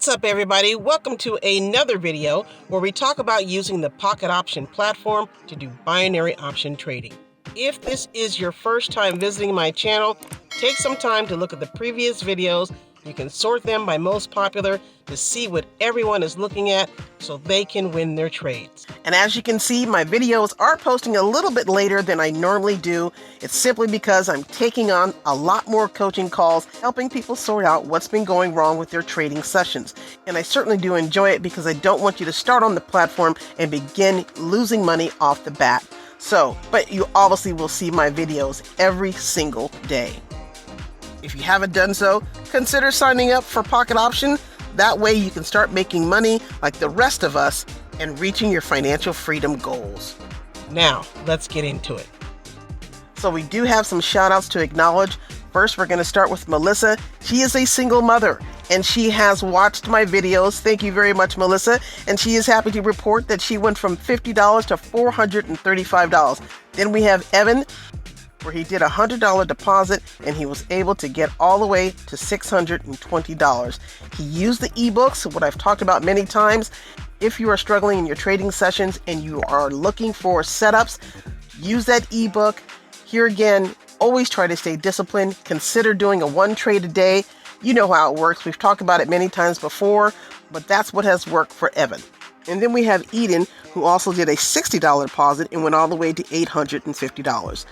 What's up, everybody? Welcome to another video where we talk about using the pocket option platform to do binary option trading. If this is your first time visiting my channel, take some time to look at the previous videos. You can sort them by most popular to see what everyone is looking at so they can win their trades. And as you can see, my videos are posting a little bit later than I normally do. It's simply because I'm taking on a lot more coaching calls, helping people sort out what's been going wrong with their trading sessions. And I certainly do enjoy it because I don't want you to start on the platform and begin losing money off the bat. But you obviously will see my videos every single day. If you haven't done so, consider signing up for Pocket Option. That way you can start making money like the rest of us and reaching your financial freedom goals. Now, let's get into it. So we do have some shout outs to acknowledge. First, we're going to start with Melissa. She is a single mother and she has watched my videos. Thank you very much, Melissa. And she is happy to report that she went from $50 to $435. Then we have Evan, where he did a $100 deposit and he was able to get all the way to $620. He used the ebooks, what I've talked about many times. If you are struggling in your trading sessions and you are looking for setups, use that ebook. Here again, always try to stay disciplined. Consider doing a one trade a day. You know how it works. We've talked about it many times before, but that's what has worked for Evan. And then we have Eden, who also did a $60 deposit and went all the way to $850.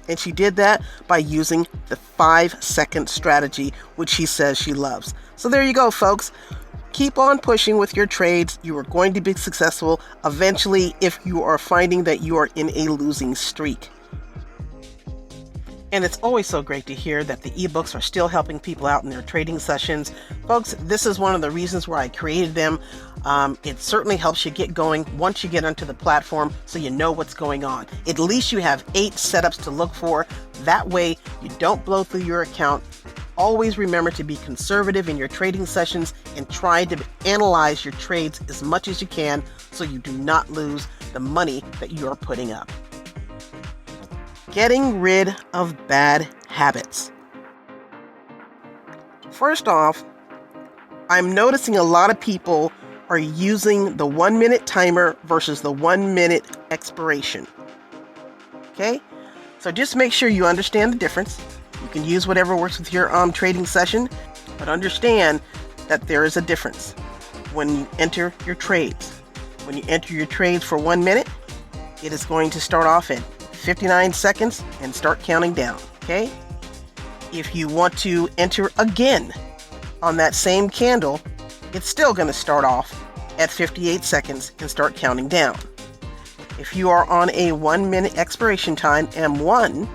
And she did that by using the 5-second strategy, which she says she loves. So there you go, folks. Keep on pushing with your trades. You are going to be successful eventually if you are finding that you are in a losing streak. And it's always so great to hear that the ebooks are still helping people out in their trading sessions. Folks, this is one of the reasons why I created them. It certainly helps you get going once you get onto the platform so you know what's going on. At least you have 8 setups to look for. That way you don't blow through your account. Always remember to be conservative in your trading sessions and try to analyze your trades as much as you can so you do not lose the money that you are putting up. Getting rid of bad habits. First off, I'm noticing a lot of people are using the 1-minute timer versus the 1-minute expiration. Okay? So just make sure you understand the difference. You can use whatever works with your trading session, but understand that there is a difference when you enter your trades. When you enter your trades for 1 minute, it is going to start off at 59 seconds and start counting down. Okay? If you want to enter again on that same candle, it's still going to start off at 58 seconds and start counting down. If you are on a 1-minute expiration time, M1,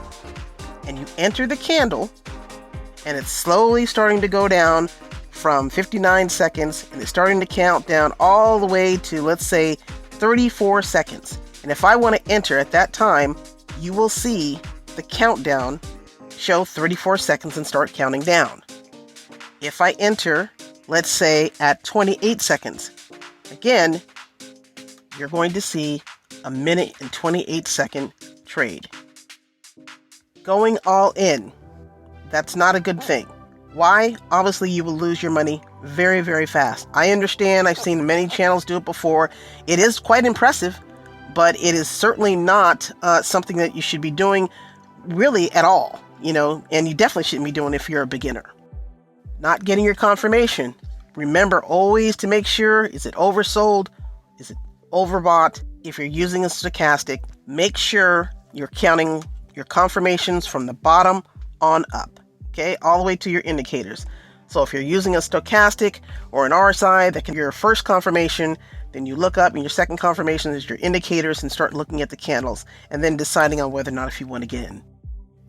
and you enter the candle, and it's slowly starting to go down from 59 seconds, and it's starting to count down all the way to, let's say, 34 seconds. And if I want to enter at that time, you will see the countdown show 34 seconds and start counting down. If I enter, let's say, at 28 seconds, again, you're going to see a 1-minute and 28-second trade. Going all in, that's not a good thing. Why? Obviously, you will lose your money very, very fast. I understand. I've seen many channels do it before. It is quite impressive, but it is certainly not something that you should be doing really at all, and you definitely shouldn't be doing it if you're a beginner. Not getting your confirmation. Remember always to make sure, is it oversold? Is it overbought? If you're using a stochastic, make sure you're counting your confirmations from the bottom on up, okay, all the way to your indicators. So if you're using a stochastic or an RSI, that can be your first confirmation. Then you look up and your second confirmation is your indicators and start looking at the candles and then deciding on whether or not if you want to get in.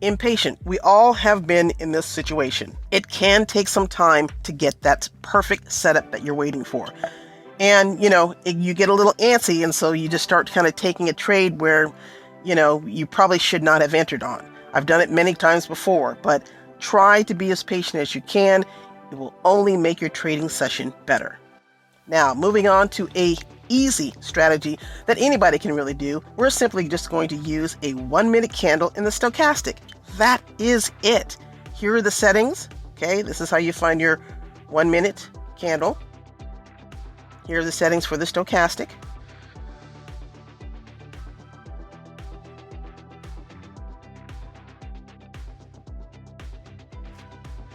Impatient. We all have been in this situation. It can take some time to get that perfect setup that you're waiting for. And, you get a little antsy, and so you just start kind of taking a trade where, you probably should not have entered on. I've done it many times before, but try to be as patient as you can. It will only make your trading session better. Now, moving on to a easy strategy that anybody can really do. We're simply just going to use a 1-minute candle in the stochastic. That is it. Here are the settings. Okay, this is how you find your 1-minute candle. Here are the settings for the stochastic.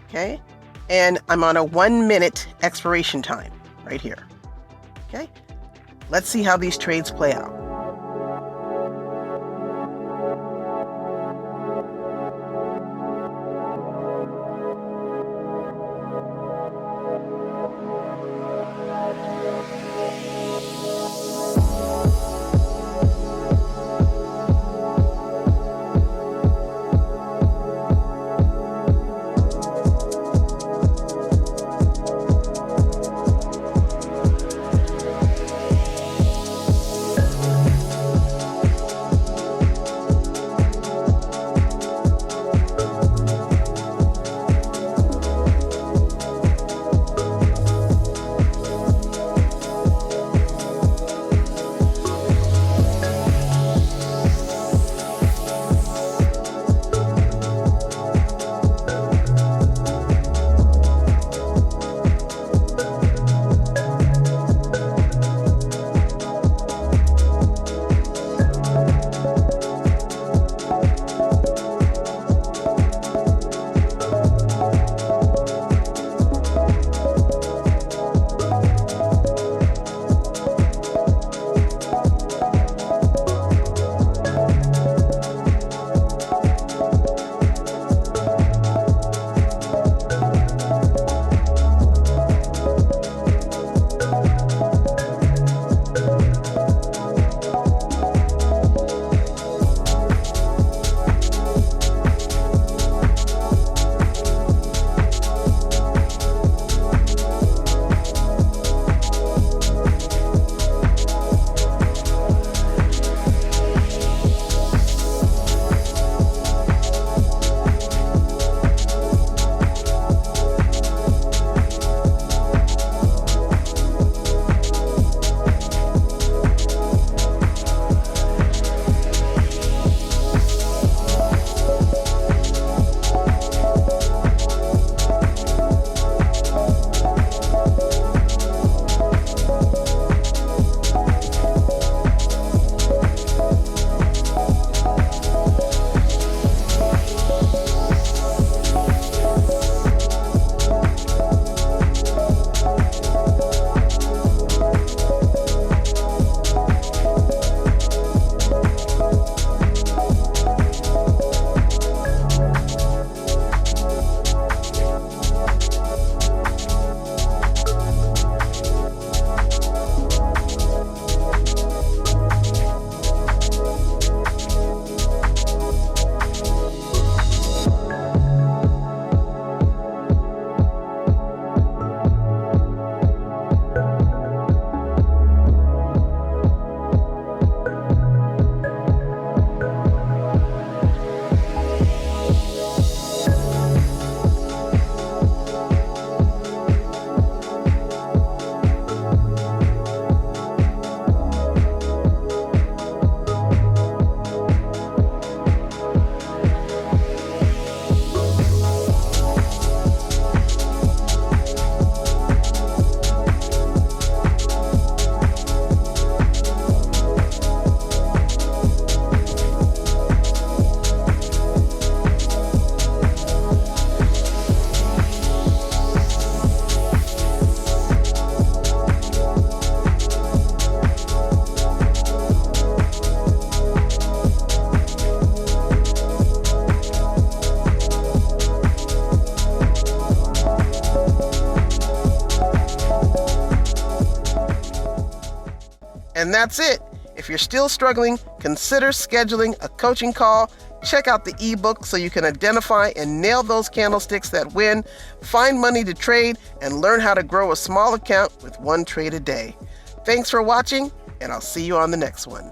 Okay, and I'm on a 1 minute expiration time right here. Okay, let's see how these trades play out. And that's it. If you're still struggling, consider scheduling a coaching call. Check out the ebook so you can identify and nail those candlesticks that win, find money to trade, and learn how to grow a small account with one trade a day. Thanks for watching, and I'll see you on the next one.